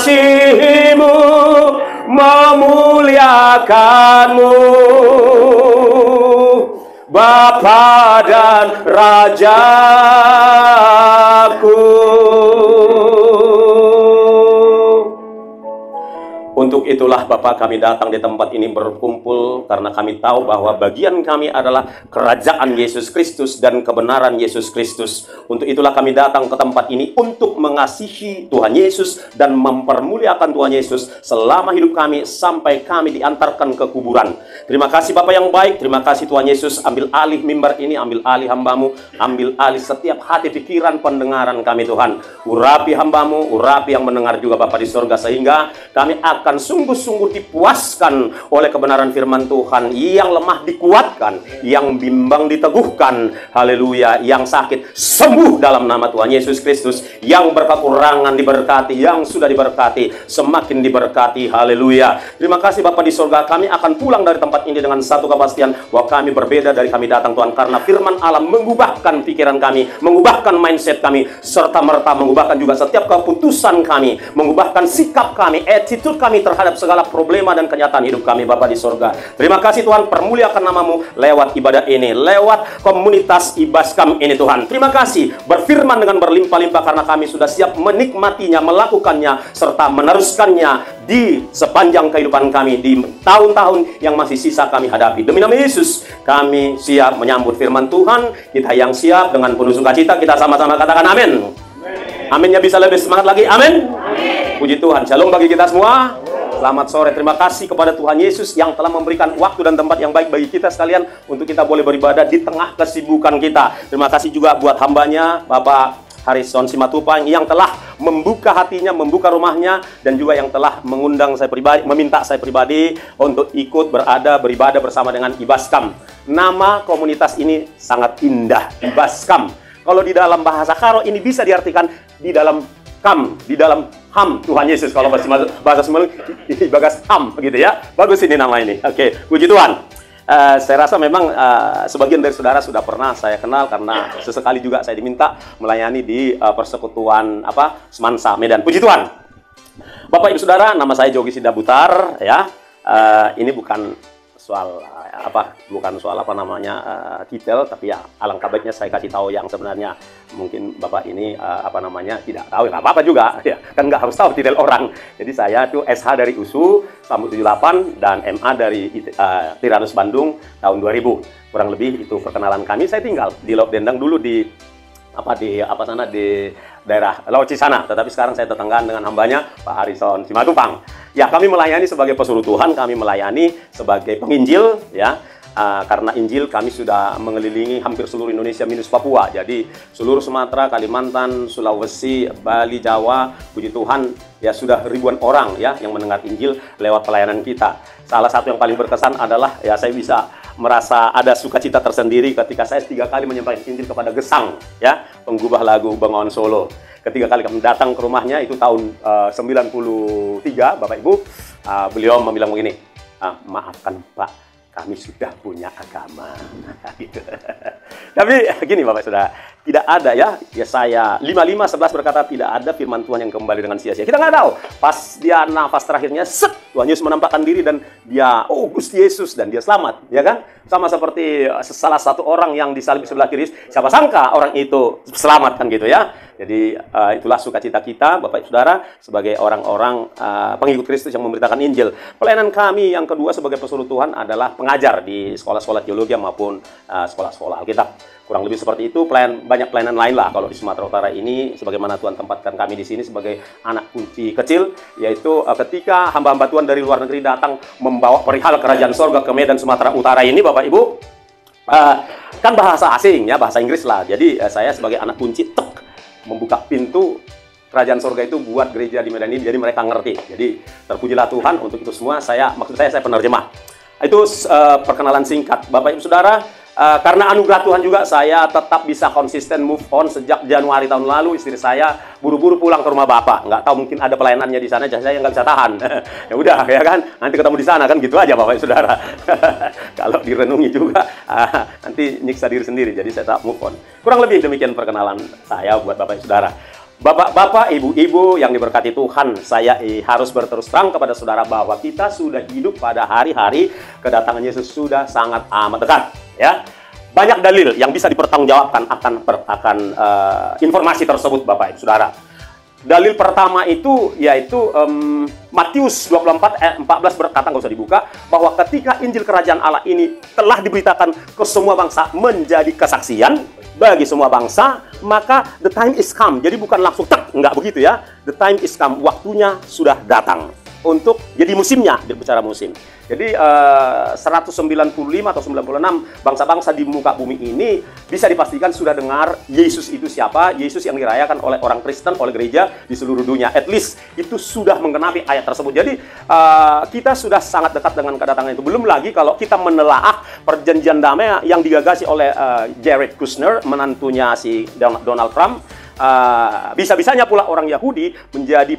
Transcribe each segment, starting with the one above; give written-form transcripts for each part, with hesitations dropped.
mengasihimu, memuliakanmu, Bapa dan Rajaku. Untuk itulah Bapa, kami datang di tempat ini berkumpul karena kami tahu bahwa bagian kami adalah kerajaan Yesus Kristus dan kebenaran Yesus Kristus. Untuk itulah kami datang ke tempat ini untuk mengasihi Tuhan Yesus dan mempermuliakan Tuhan Yesus selama hidup kami sampai kami diantarkan ke kuburan. Terima kasih Bapa yang baik, terima kasih Tuhan Yesus. Ambil alih mimbar ini, ambil alih hamba-Mu, ambil alih setiap hati, pikiran, pendengaran kami Tuhan. Urapi hamba-Mu, urapi yang mendengar juga Bapa di surga, sehingga kami akan sungguh-sungguh dipuaskan oleh kebenaran firman Tuhan. Yang lemah dikuatkan, yang bimbang diteguhkan, haleluya, yang sakit sembuh dalam nama Tuhan Yesus Kristus, yang berkekurangan diberkati, yang sudah diberkati semakin diberkati, haleluya. Terima kasih Bapa di surga. Kami akan pulang dari tempat ini dengan satu kepastian bahwa kami berbeda dari kami datang Tuhan, karena firman Allah mengubahkan pikiran kami, mengubahkan mindset kami, serta merta mengubahkan juga setiap keputusan kami, mengubahkan sikap kami, attitude kami terhadap segala problema dan kenyataan hidup kami Bapa di surga. Terima kasih Tuhan, permuliakan nama-Mu lewat ibadah ini, lewat komunitas Ibaskam ini Tuhan. Terima kasih, berfirman dengan berlimpah-limpah karena kami sudah siap menikmatinya, melakukannya, serta meneruskannya di sepanjang kehidupan kami, di tahun-tahun yang masih sisa kami hadapi. Demi nama Yesus, kami siap menyambut firman Tuhan. Kita yang siap dengan penuh sukacita, kita sama-sama katakan amin. Aminnya bisa lebih semangat lagi, amin. Puji Tuhan, shalom bagi kita semua. Selamat sore, terima kasih kepada Tuhan Yesus yang telah memberikan waktu dan tempat yang baik bagi kita sekalian untuk kita boleh beribadah di tengah kesibukan kita. Terima kasih juga buat hambanya, Bapak Harrison Simatupang, yang telah membuka hatinya, membuka rumahnya, dan juga yang telah mengundang saya pribadi, meminta saya pribadi untuk ikut beribadah bersama dengan Ibaskam. Nama komunitas ini sangat indah, Ibaskam. Kalau di dalam bahasa Karo ini bisa diartikan di dalam kam, di dalam ham Tuhan Yesus. Kalau bahasa Sumelu di bagas ham, begitu ya. Bagus ini nama ini. Oke, puji Tuhan. Saya rasa memang sebagian dari saudara sudah pernah saya kenal karena sesekali juga saya diminta melayani di persekutuan Semansa Medan. Puji Tuhan. Bapak Ibu Saudara, nama saya Jogi Sidabutar ya. Ini bukan soal detail, tapi ya alangkah baiknya saya kasih tahu yang sebenarnya. Mungkin Bapak ini tidak tahu, nggak apa-apa juga ya, kan nggak harus tahu detail orang. Jadi saya tuh SH dari USU tahun 78 dan MA dari Tiranus Bandung tahun 2000. Kurang lebih itu perkenalan kami. Saya tinggal di Laut Dendang dulu di daerah Laut Cisana, tetapi sekarang saya tetanggaan dengan hambanya Pak Harrison Simatupang. Ya, kami melayani sebagai pesuruh Tuhan, kami melayani sebagai penginjil ya. Karena Injil kami sudah mengelilingi hampir seluruh Indonesia minus Papua. Jadi seluruh Sumatera, Kalimantan, Sulawesi, Bali, Jawa, puji Tuhan ya sudah ribuan orang ya yang mendengar Injil lewat pelayanan kita. Salah satu yang paling berkesan adalah ya saya bisa merasa ada sukacita tersendiri ketika saya 3 kali menyampaikan Injil kepada Gesang ya, penggubah lagu Bengawan Solo. Ketiga kali kami datang ke rumahnya itu tahun 93 Bapak Ibu, beliau bilang begini, maafkan Pak, kami sudah punya agama. Gitu. Tapi gini Bapak Saudara, tidak ada ya saya 55:11 berkata tidak ada firman Tuhan yang kembali dengan sia-sia. Kita nggak tahu pas dia nafas terakhirnya Tuhan Yesus menampakkan diri dan dia Gusti Yesus dan dia selamat, ya kan? Sama seperti salah satu orang yang disalib sebelah kiri, siapa sangka orang itu selamat kan gitu ya. Jadi itulah sukacita kita Bapak Ibu Saudara sebagai orang-orang pengikut Kristus yang memberitakan Injil. Pelayanan kami yang kedua sebagai pesuruh Tuhan adalah pengajar di sekolah-sekolah teologi maupun sekolah-sekolah Alkitab. Kurang lebih seperti itu, banyak pelayanan lain lah kalau di Sumatera Utara ini, sebagaimana Tuhan tempatkan kami di sini sebagai anak kunci kecil, yaitu ketika hamba-hamba Tuhan dari luar negeri datang membawa perihal kerajaan sorga ke Medan Sumatera Utara ini, Bapak Ibu, kan bahasa asing ya, bahasa Inggris lah. Jadi saya sebagai anak kunci membuka pintu kerajaan sorga itu buat gereja di Medan ini, jadi mereka ngerti. Jadi terpujilah Tuhan untuk itu semua. Maksud saya penerjemah. Itu perkenalan singkat, Bapak Ibu Saudara. Karena anugerah Tuhan juga saya tetap bisa konsisten move on sejak Januari tahun lalu. Istri saya buru-buru pulang ke rumah Bapak. Nggak tahu mungkin ada pelayanannya di sana, saya nggak bisa tahan. Ya udah ya kan, nanti ketemu di sana kan gitu aja Bapak Saudara. Kalau direnungi juga nanti nyiksa diri sendiri. Jadi saya tetap move on. Kurang lebih demikian perkenalan saya buat Bapak Saudara. Bapak-bapak, ibu-ibu yang diberkati Tuhan, saya harus berterus terang kepada saudara bahwa kita sudah hidup pada hari-hari kedatangan Yesus sudah sangat amat dekat, ya. Banyak dalil yang bisa dipertanggungjawabkan akan informasi tersebut, Bapak Ibu Saudara. Dalil pertama itu yaitu Matius 24 ayat 14 berkata, nggak usah dibuka, bahwa ketika Injil Kerajaan Allah ini telah diberitakan ke semua bangsa menjadi kesaksian bagi semua bangsa, maka the time is come. Jadi bukan langsung nggak begitu ya. The time is come, waktunya sudah datang untuk jadi musimnya, berbicara musim. Jadi 195 atau 96 bangsa-bangsa di muka bumi ini bisa dipastikan sudah dengar Yesus itu siapa, Yesus yang dirayakan oleh orang Kristen, oleh gereja di seluruh dunia. At least itu sudah menggenapi ayat tersebut. Jadi kita sudah sangat dekat dengan kedatangan itu. Belum lagi kalau kita menelaah perjanjian damai yang digagasi oleh Jared Kushner, menantunya si Donald Trump. Bisa-bisanya pula orang Yahudi menjadi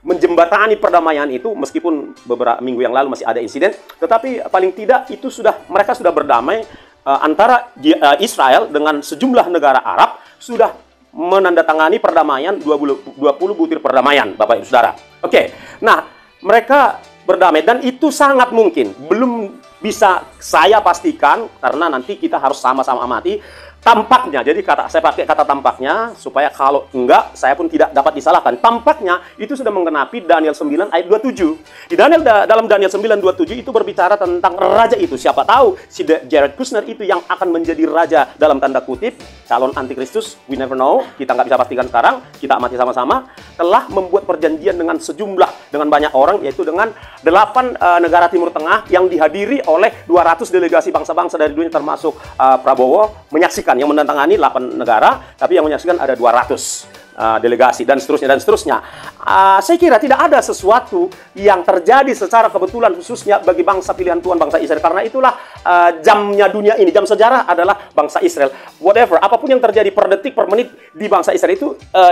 menjembatani perdamaian itu, meskipun beberapa minggu yang lalu masih ada insiden, tetapi paling tidak itu mereka sudah berdamai antara Israel dengan sejumlah negara Arab, sudah menandatangani perdamaian 20 butir perdamaian, Bapak Ibu Saudara. Oke. Nah, mereka berdamai dan itu sangat mungkin. Belum bisa saya pastikan karena nanti kita harus sama-sama amati. Tampaknya, jadi saya pakai kata tampaknya supaya kalau enggak saya pun tidak dapat disalahkan. Tampaknya itu sudah menggenapi Daniel 9 ayat 27. Di dalam Daniel 9:27 itu berbicara tentang raja itu. Siapa tahu si Jared Kushner itu yang akan menjadi raja dalam tanda kutip, calon antikristus, we never know. Kita nggak bisa pastikan sekarang, kita amati sama-sama. Telah membuat perjanjian dengan banyak orang, yaitu dengan 8 negara Timur Tengah yang dihadiri oleh 200 delegasi bangsa-bangsa dari dunia termasuk Prabowo menyaksikan. Yang menandatangani 8 negara, tapi yang menyaksikan ada 200 delegasi dan seterusnya. Saya kira tidak ada sesuatu yang terjadi secara kebetulan khususnya bagi bangsa pilihan Tuhan, bangsa Israel. Karena itulah jamnya dunia ini, jam sejarah adalah bangsa Israel. Whatever, apapun yang terjadi per detik, per menit di bangsa Israel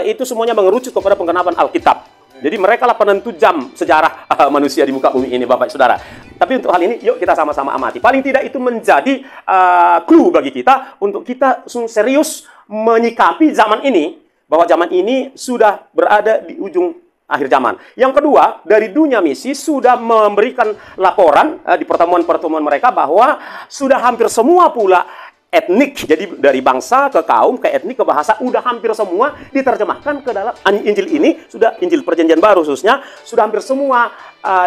itu semuanya mengerucut kepada penggenapan Alkitab. Jadi mereka lah penentu jam sejarah manusia di muka bumi ini, Bapak Saudara. Tapi untuk hal ini, yuk kita sama-sama amati. Paling tidak itu menjadi clue bagi kita untuk kita serius menyikapi zaman ini, bahwa zaman ini sudah berada di ujung akhir zaman. Yang kedua, dari dunia misi sudah memberikan laporan di pertemuan-pertemuan mereka bahwa sudah hampir semua pula etnik, jadi dari bangsa ke kaum, ke etnik, ke bahasa, udah hampir semua diterjemahkan ke dalam Injil ini, sudah Injil Perjanjian Baru khususnya, sudah hampir semua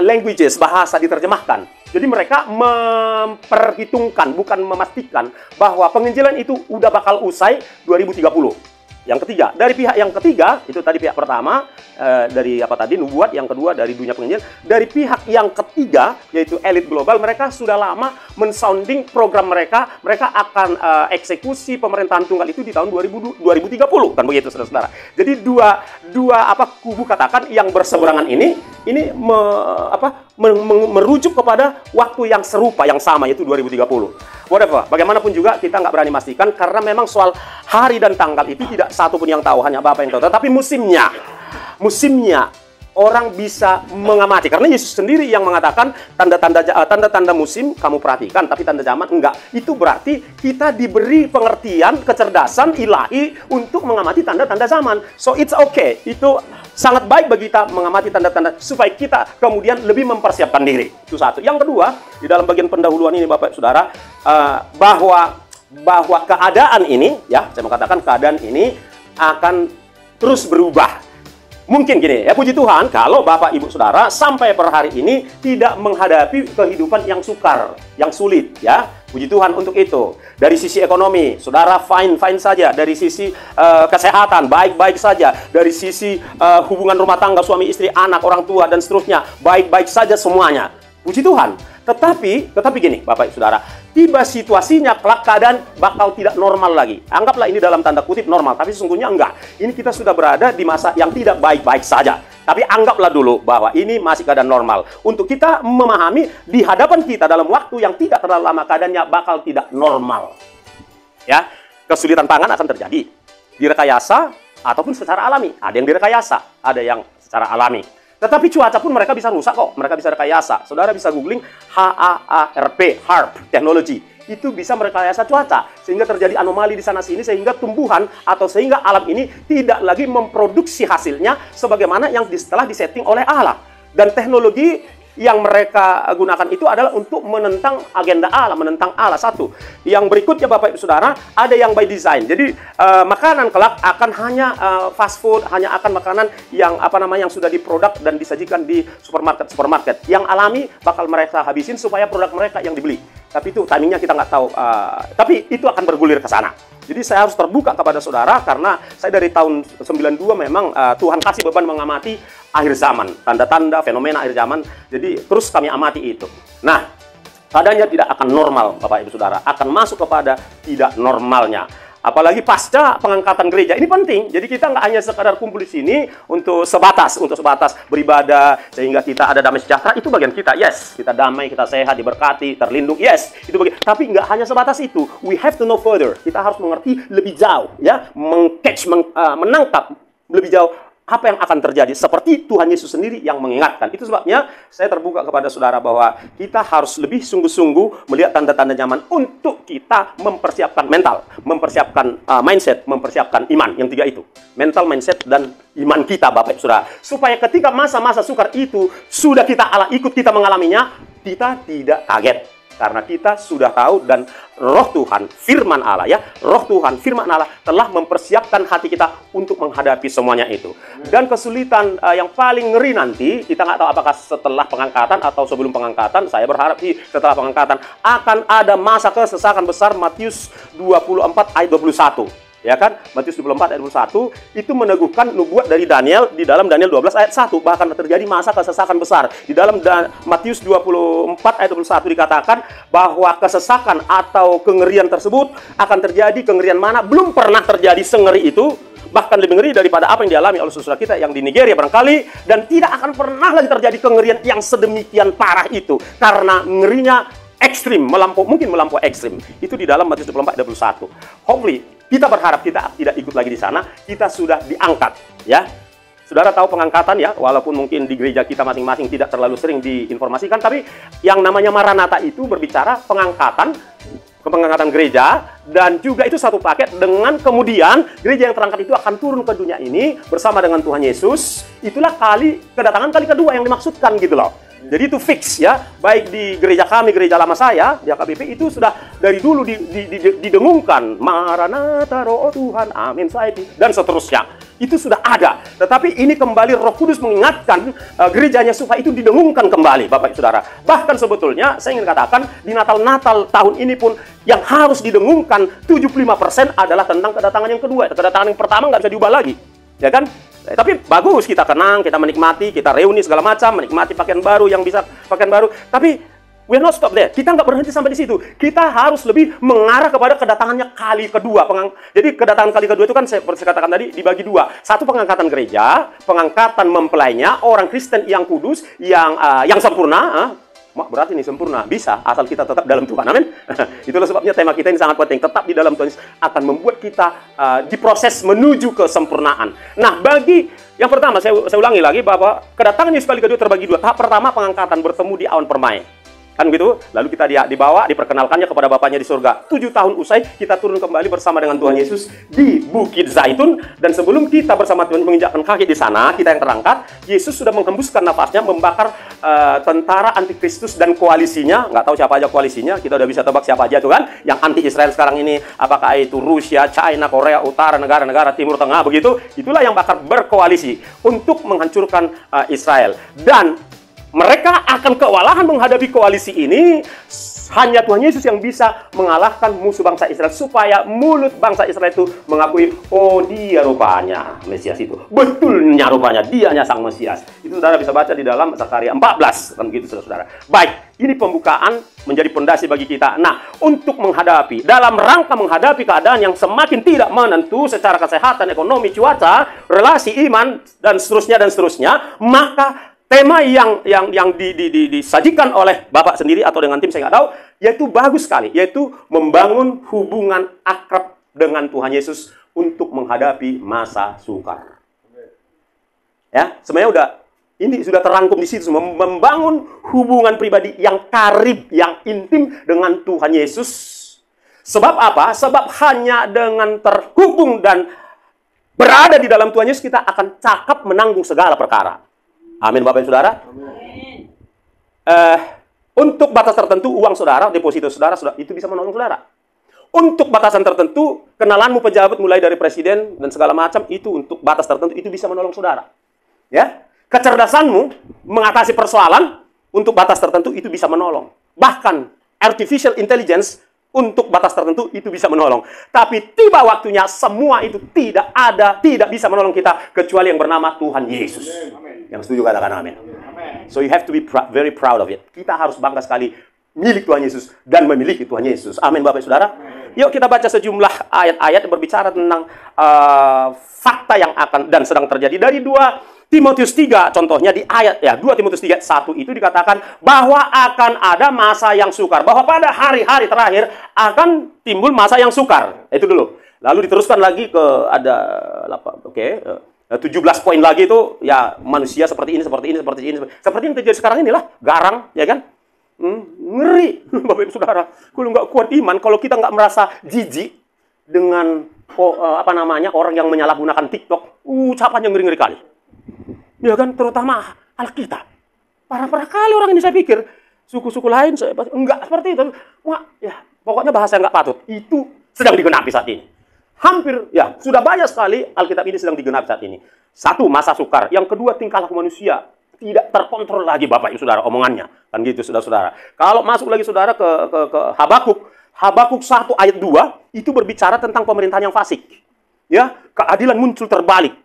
languages, bahasa diterjemahkan. Jadi mereka memperhitungkan, bukan memastikan, bahwa penginjilan itu udah bakal usai 2030. Yang ketiga, dari pihak yang ketiga, itu tadi pihak pertama, dari nubuat, yang kedua dari dunia penginjilan. Dari pihak yang ketiga, yaitu elit global, mereka sudah lama mensounding program mereka akan eksekusi pemerintahan tunggal itu di tahun 2030, kan begitu, saudara-saudara. Jadi dua kubu katakan yang berseberangan ini merujuk kepada waktu yang serupa, yang sama, yaitu 2030. Whatever, bagaimanapun juga kita nggak berani memastikan karena memang soal hari dan tanggal itu tidak satu pun yang tahu, hanya Bapak yang tahu. Tapi musimnya orang bisa mengamati karena Yesus sendiri yang mengatakan tanda-tanda musim kamu perhatikan, tapi tanda zaman enggak. Itu berarti kita diberi pengertian, kecerdasan ilahi untuk mengamati tanda-tanda zaman. So it's okay. Itu sangat baik bagi kita mengamati tanda-tanda supaya kita kemudian lebih mempersiapkan diri. Itu satu. Yang kedua, di dalam bagian pendahuluan ini Bapak Saudara, bahwa keadaan ini, ya, saya mau katakan keadaan ini akan terus berubah. Mungkin gini, ya puji Tuhan kalau Bapak Ibu Saudara sampai per hari ini tidak menghadapi kehidupan yang sukar, yang sulit, ya. Puji Tuhan untuk itu. Dari sisi ekonomi, Saudara fine saja. Dari sisi kesehatan, baik-baik saja. Dari sisi hubungan rumah tangga, suami istri, anak, orang tua, dan seterusnya, baik-baik saja semuanya. Puji Tuhan. Tetapi gini, Bapak Ibu Saudara, tiba situasinya, kelak keadaan bakal tidak normal lagi. Anggaplah ini dalam tanda kutip normal, tapi sesungguhnya enggak. Ini kita sudah berada di masa yang tidak baik-baik saja. Tapi anggaplah dulu bahwa ini masih keadaan normal. Untuk kita memahami di hadapan kita dalam waktu yang tidak terlalu lama keadaannya bakal tidak normal. Ya, kesulitan pangan akan terjadi. Direkayasa ataupun secara alami. Ada yang direkayasa, ada yang secara alami. Tetapi cuaca pun mereka bisa rusak kok, mereka bisa rekayasa. Saudara bisa googling HAARP, HARP, teknologi. itu bisa merekayasa cuaca sehingga terjadi anomali di sana sini, sehingga tumbuhan atau sehingga alam ini tidak lagi memproduksi hasilnya sebagaimana yang setelah disetting oleh Allah. Dan teknologi yang mereka gunakan itu adalah untuk menentang agenda Allah, menentang Allah. Satu. Yang berikutnya Bapak Ibu Saudara, ada yang by design. Jadi makanan kelak akan hanya fast food, hanya akan makanan yang yang sudah diproduk dan disajikan di supermarket. Yang alami bakal mereka habisin supaya produk mereka yang dibeli. Tapi itu timingnya kita nggak tahu. Tapi itu akan bergulir ke sana. Jadi saya harus terbuka kepada saudara karena saya dari tahun 92 memang Tuhan kasih beban mengamati akhir zaman, tanda-tanda fenomena akhir zaman. Jadi terus kami amati itu. Nah, keadaannya tidak akan normal Bapak Ibu Saudara, akan masuk kepada tidak normalnya. Apalagi pasca pengangkatan gereja. Ini penting. Jadi kita nggak hanya sekadar kumpul di sini untuk sebatas beribadah sehingga kita ada damai sejahtera. Itu bagian kita. Yes, kita damai, kita sehat, diberkati, terlindung. Yes, itu bagian. Tapi nggak hanya sebatas itu. We have to know further. Kita harus mengerti lebih jauh, ya, menangkap lebih jauh apa yang akan terjadi, seperti Tuhan Yesus sendiri yang mengingatkan. Itu sebabnya saya terbuka kepada saudara bahwa kita harus lebih sungguh-sungguh melihat tanda-tanda zaman untuk kita mempersiapkan mental, mempersiapkan mindset, mempersiapkan iman. Yang tiga itu, mental, mindset, dan iman kita Bapak Ibu Saudara. Supaya ketika masa-masa sukar itu sudah kita ikut kita mengalaminya, kita tidak kaget. Karena kita sudah tahu dan roh Tuhan, firman Allah, ya, roh Tuhan, firman Allah telah mempersiapkan hati kita untuk menghadapi semuanya itu. Dan kesulitan yang paling ngeri nanti, kita nggak tahu apakah setelah pengangkatan atau sebelum pengangkatan. Saya berharap sih setelah pengangkatan akan ada masa kesesakan besar. Matius 24 ayat 21. Ya kan? Matius 24 ayat 21 itu meneguhkan nubuat dari Daniel di dalam Daniel 12 ayat 1. Bahkan terjadi masa kesesakan besar. Di dalam Matius 24 ayat 21 dikatakan bahwa kesesakan atau kengerian tersebut akan terjadi. Kengerian mana? Belum pernah terjadi sengeri itu. Bahkan lebih ngeri daripada apa yang dialami oleh saudara kita yang di Nigeria barangkali. Dan tidak akan pernah lagi terjadi kengerian yang sedemikian parah itu. Karena ngerinya ekstrim, mungkin melampaui ekstrim. Itu di dalam Matius 24 ayat 21. Hopefully, kita berharap kita tidak ikut lagi di sana, kita sudah diangkat, ya. Saudara tahu pengangkatan, ya, walaupun mungkin di gereja kita masing-masing tidak terlalu sering diinformasikan, tapi yang namanya Maranatha itu berbicara pengangkatan gereja, dan juga itu satu paket dengan kemudian gereja yang terangkat itu akan turun ke dunia ini bersama dengan Tuhan Yesus. Itulah kedatangan kali kedua yang dimaksudkan gitu loh. Jadi itu fix, ya, baik di gereja kami, gereja lama saya, di AKBP itu sudah dari dulu didengungkan Maranatha roh Tuhan, amin saiti, dan seterusnya. Itu sudah ada. Tetapi ini kembali Roh Kudus mengingatkan gerejanya supaya itu didengungkan kembali, Bapak Ibu Saudara. Bahkan sebetulnya saya ingin katakan di Natal tahun ini pun yang harus didengungkan 75% adalah tentang kedatangan yang kedua. Kedatangan yang pertama nggak bisa diubah lagi, ya kan? Tapi bagus, kita kenang, kita menikmati, kita reuni segala macam, menikmati pakaian baru yang bisa pakaian baru. Tapi we're not stop there. Kita nggak berhenti sampai di situ. Kita harus lebih mengarah kepada kedatangannya kali kedua. Jadi kedatangan kali kedua itu kan saya katakan tadi dibagi dua. Satu, pengangkatan gereja, pengangkatan mempelainya, orang Kristen yang kudus, yang sempurna. Berarti ini sempurna, bisa, asal kita tetap dalam Tuhan, amin. Itulah sebabnya tema kita ini sangat penting, tetap di dalam Tuhan akan membuat kita diproses menuju kesempurnaan. Nah, bagi yang pertama, saya ulangi lagi bahwa kedatangan Yesus kali kedua terbagi dua. Tahap pertama, pengangkatan, bertemu di awan permai. Kan gitu, lalu kita dibawa, diperkenalkannya kepada Bapaknya di surga. 7 tahun usai, kita turun kembali bersama dengan Tuhan Yesus di Bukit Zaitun. Dan sebelum kita bersama Tuhan menginjakkan kaki di sana, kita yang terangkat, Yesus sudah menghembuskan nafasnya, membakar tentara antikristus dan koalisinya. Nggak tahu siapa aja koalisinya, kita udah bisa tebak siapa aja tuh kan. Yang anti-Israel sekarang ini, apakah itu Rusia, China, Korea Utara, negara-negara Timur Tengah, begitu. Itulah yang bakal berkoalisi untuk menghancurkan Israel. Dan mereka akan kewalahan menghadapi koalisi ini. Hanya Tuhan Yesus yang bisa mengalahkan musuh bangsa Israel, supaya mulut bangsa Israel itu mengakui, oh dia rupanya Mesias itu. Betulnya rupanya dianya sang Mesias. Itu saudara bisa baca di dalam Zakaria 14. Kan begitu saudara. Baik, ini pembukaan menjadi pondasi bagi kita. Nah, untuk menghadapi, dalam rangka menghadapi keadaan yang semakin tidak menentu secara kesehatan, ekonomi, cuaca, relasi, iman, dan seterusnya, maka tema yang disajikan oleh Bapak sendiri atau dengan tim saya nggak tahu, yaitu bagus sekali, yaitu membangun hubungan akrab dengan Tuhan Yesus untuk menghadapi masa sukar. Ya, sebenarnya udah Ini sudah terangkum di situ, membangun hubungan pribadi yang karib, yang intim dengan Tuhan Yesus. Sebab apa? Sebab hanya dengan terhubung dan berada di dalam Tuhan Yesus, kita akan cakap menanggung segala perkara. Amin, Bapak dan Saudara. Untuk batas tertentu, uang saudara, deposito saudara, itu bisa menolong saudara. Untuk batasan tertentu, kenalanmu pejabat mulai dari presiden dan segala macam, itu untuk batas tertentu, itu bisa menolong saudara. Ya, kecerdasanmu mengatasi persoalan untuk batas tertentu, itu bisa menolong. Bahkan artificial intelligence untuk batas tertentu itu bisa menolong. Tapi tiba waktunya semua itu tidak bisa menolong kita kecuali yang bernama Tuhan Yesus. Amen. Yang setuju katakan amin. So you have to be very proud of it. Kita harus bangga sekali milik Tuhan Yesus dan memiliki Tuhan Yesus. Amin, Bapak Saudara. Yuk kita baca sejumlah ayat-ayat yang berbicara tentang fakta yang akan dan sedang terjadi dari 2 Timotius 3, contohnya di ayat 2 Timotius 3 1 itu dikatakan bahwa akan ada masa yang sukar, bahwa pada hari-hari terakhir akan timbul masa yang sukar. Itu dulu. Lalu diteruskan lagi ke ada 17 poin lagi itu ya manusia seperti ini seperti yang terjadi sekarang inilah, garang, ya kan? Ngeri, Bapak Ibu Saudara. Kalau nggak kuat iman, kalau kita nggak merasa jijik dengan orang yang menyalahgunakan TikTok, ucapannya ngeri-ngeri kali. Ya kan, terutama Alkitab. Parah-parah kali orang ini, saya pikir. Suku-suku lain, enggak seperti itu. Wah, ya, pokoknya bahasa yang nggak patut. Itu sedang digenapi saat ini. Hampir, ya, sudah banyak sekali Alkitab ini sedang digenapi saat ini. Satu, masa sukar. Yang kedua, tingkah laku manusia. Tidak terkontrol lagi, Bapak Ibu Saudara, omongannya. Kan gitu, saudara-saudara. Kalau masuk lagi, saudara, ke Habakuk. Habakuk 1 ayat 2, itu berbicara tentang pemerintahan yang fasik. Ya, keadilan muncul terbalik.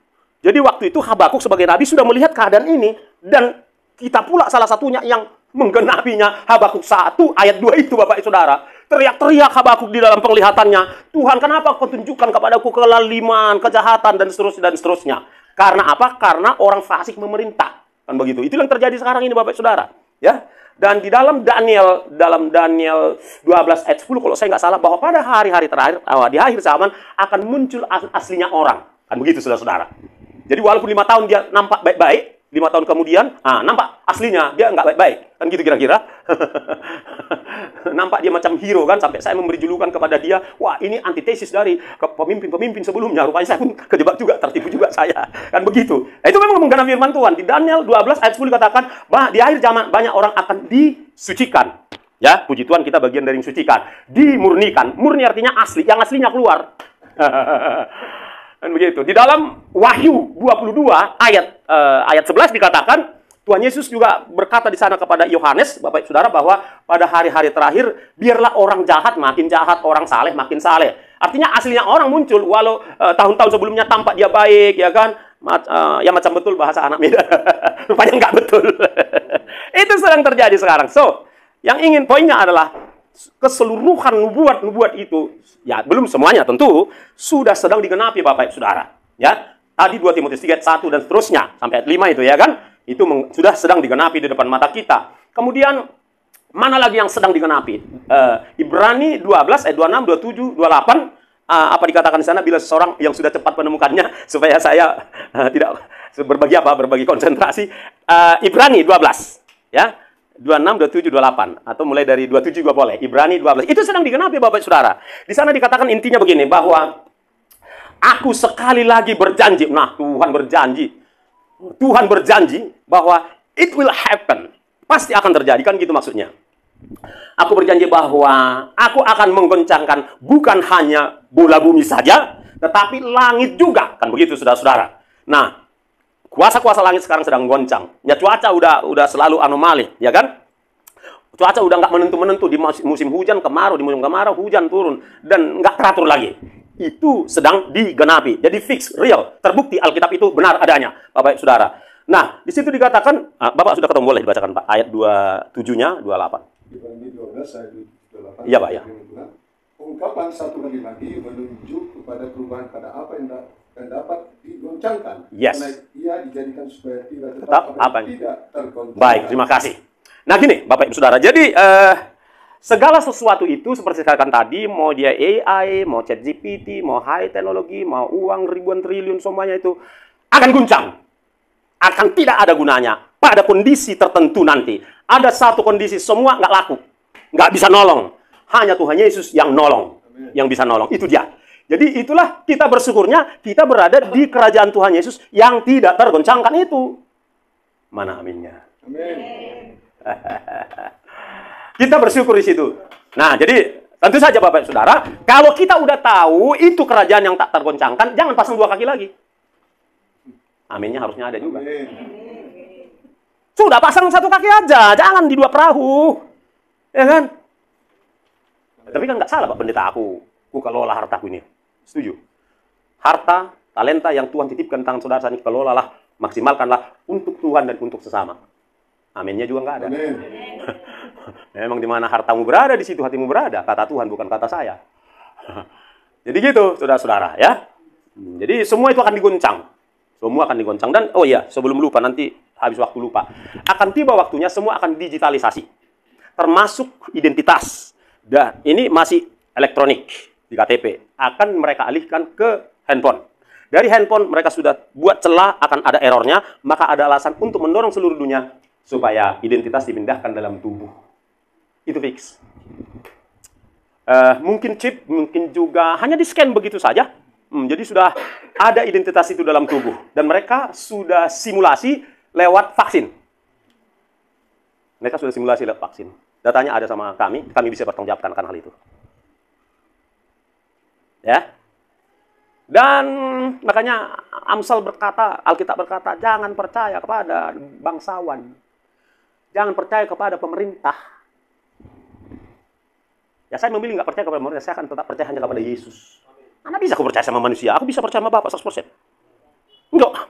Jadi waktu itu Habakuk sebagai nabi sudah melihat keadaan ini, dan kita pula salah satunya yang menggenapinya. Habakuk 1 ayat 2 itu, Bapak Ibu Saudara. Teriak-teriak Habakuk di dalam penglihatannya, Tuhan, kenapa kau tunjukkan kepadaku kelaliman, kejahatan, dan seterusnya. Karena apa? Karena orang fasik memerintah. Kan begitu. Itu yang terjadi sekarang ini, Bapak Ibu Saudara. Ya. Dan di dalam Daniel 12 ayat 10, kalau saya nggak salah, bahwa pada hari-hari terakhir, di akhir zaman, akan muncul aslinya orang. Kan begitu, saudara-saudara. Jadi walaupun 5 tahun dia nampak baik-baik, 5 tahun kemudian, nampak aslinya dia nggak baik-baik. Kan gitu kira-kira. Nampak dia macam hero kan, sampai saya memberi julukan kepada dia, wah ini antitesis dari pemimpin-pemimpin sebelumnya. Rupanya saya pun kejebak juga, tertipu juga saya. Kan begitu. Nah, itu memang menggenapi firman Tuhan. Di Daniel 12 ayat 10 dikatakan, bahwa di akhir zaman banyak orang akan disucikan. Ya, puji Tuhan kita bagian dari disucikan. Dimurnikan. Murni artinya asli, yang aslinya keluar. Dan begitu. Di dalam Wahyu 22 ayat 11 dikatakan, Tuhan Yesus juga berkata di sana kepada Yohanes, Bapak Ibu Saudara, bahwa pada hari-hari terakhir biarlah orang jahat makin jahat, orang saleh makin saleh. Artinya aslinya orang muncul, walau tahun-tahun sebelumnya tampak dia baik, ya kan? Ya macam betul bahasa anak muda. Rupanya nggak betul. Itu sedang terjadi sekarang. So, yang ingin poinnya adalah keseluruhan nubuat itu, ya belum semuanya tentu, sudah sedang digenapi, Bapak Ibu Saudara. Ya, tadi 2 Timotius 3 ayat 1 dan seterusnya sampai ayat 5 itu, ya kan? Itu sudah sedang digenapi di depan mata kita. Kemudian mana lagi yang sedang digenapi? Ibrani 12 ayat 26, 27, 28. Apa dikatakan di sana? Bila seseorang yang sudah cepat menemukannya, supaya saya tidak berbagi konsentrasi. Ibrani 12, ya. 26, 27, 28. Atau mulai dari 27 juga boleh. Ibrani 12. Itu sedang digenapi, Bapak Saudara. Di sana dikatakan intinya begini, bahwa aku sekali lagi berjanji. Nah, Tuhan berjanji bahwa it will happen. Pasti akan terjadi, kan gitu maksudnya. Aku berjanji bahwa aku akan menggoncangkan bukan hanya bola bumi saja, tetapi langit juga. Kan begitu, saudara-saudara. Nah, kuasa-kuasa langit sekarang sedang goncang. Ya, cuaca udah selalu anomali, ya kan? Cuaca udah nggak menentu-menentu. Di musim hujan kemarau, di musim kemarau hujan turun. Dan nggak teratur lagi. Itu sedang digenapi. Jadi fix, real, terbukti Alkitab itu benar adanya, Bapak Saudara. Nah, di situ dikatakan, Bapak sudah ketemu, boleh dibacakan Pak, ayat 27-nya, 28. Ibrani 12 ayat 28. Iya, Pak, ya. Ungkapan satu kali lagi menunjuk kepada perubahan pada apa yang dapat digoncangkan. Yes. Karena ia dijadikan supaya tidak Tetap apa? Tidak tergoncang. Baik, terima kasih. Nah, gini, Bapak Ibu Saudara. Jadi, segala sesuatu itu seperti saya katakan tadi, mau dia AI, mau ChatGPT, mau high teknologi, mau uang ribuan triliun, semuanya itu akan guncang. Akan tidak ada gunanya. pada kondisi tertentu nanti. Ada satu kondisi semua nggak laku, nggak bisa nolong. Hanya Tuhan Yesus yang nolong, yang bisa nolong. Itu dia. Jadi itulah kita bersyukurnya kita berada di kerajaan Tuhan Yesus yang tidak tergoncangkan itu. Mana aminnya? Amin. Kita bersyukur di situ. Nah, jadi tentu saja Bapak Saudara, kalau kita udah tahu itu kerajaan yang tak tergoncangkan, jangan pasang dua kaki lagi. Aminnya harusnya ada juga. Sudah pasang satu kaki aja, jangan di dua perahu. Ya kan? Tapi kan nggak salah Pak Pendeta, aku kelola hartaku ini. Setuju. Harta, talenta yang Tuhan titipkan tangan saudara ini, kelolalah, maksimalkanlah untuk Tuhan dan untuk sesama. Aminnya juga nggak ada. Memang di mana hartamu berada, di situ hatimu berada. Kata Tuhan, bukan kata saya. Jadi gitu, saudara-saudara ya. Jadi semua itu akan diguncang. Semua akan diguncang. Dan oh iya, sebelum lupa, nanti habis waktu lupa. Akan tiba waktunya semua akan digitalisasi. Termasuk identitas. Dan ini masih elektronik di KTP. Akan mereka alihkan ke handphone. Dari handphone mereka sudah buat celah, akan ada errornya. Maka ada alasan untuk mendorong seluruh dunia supaya identitas dipindahkan dalam tubuh. Itu fix. Mungkin chip, mungkin juga hanya di-scan begitu saja. Jadi sudah ada identitas itu dalam tubuh. Dan mereka sudah simulasi lewat vaksin. Mereka sudah simulasi lewat vaksin. Datanya ada sama kami bisa bertanggungjawabkan akan hal itu. Ya. Dan makanya Amsal berkata, Alkitab berkata, jangan percaya kepada bangsawan. Jangan percaya kepada pemerintah. Ya saya memilih nggak percaya kepada pemerintah, saya akan tetap percaya hanya kepada Yesus. Anda bisa aku percaya sama manusia, aku bisa percaya sama Bapak 100%.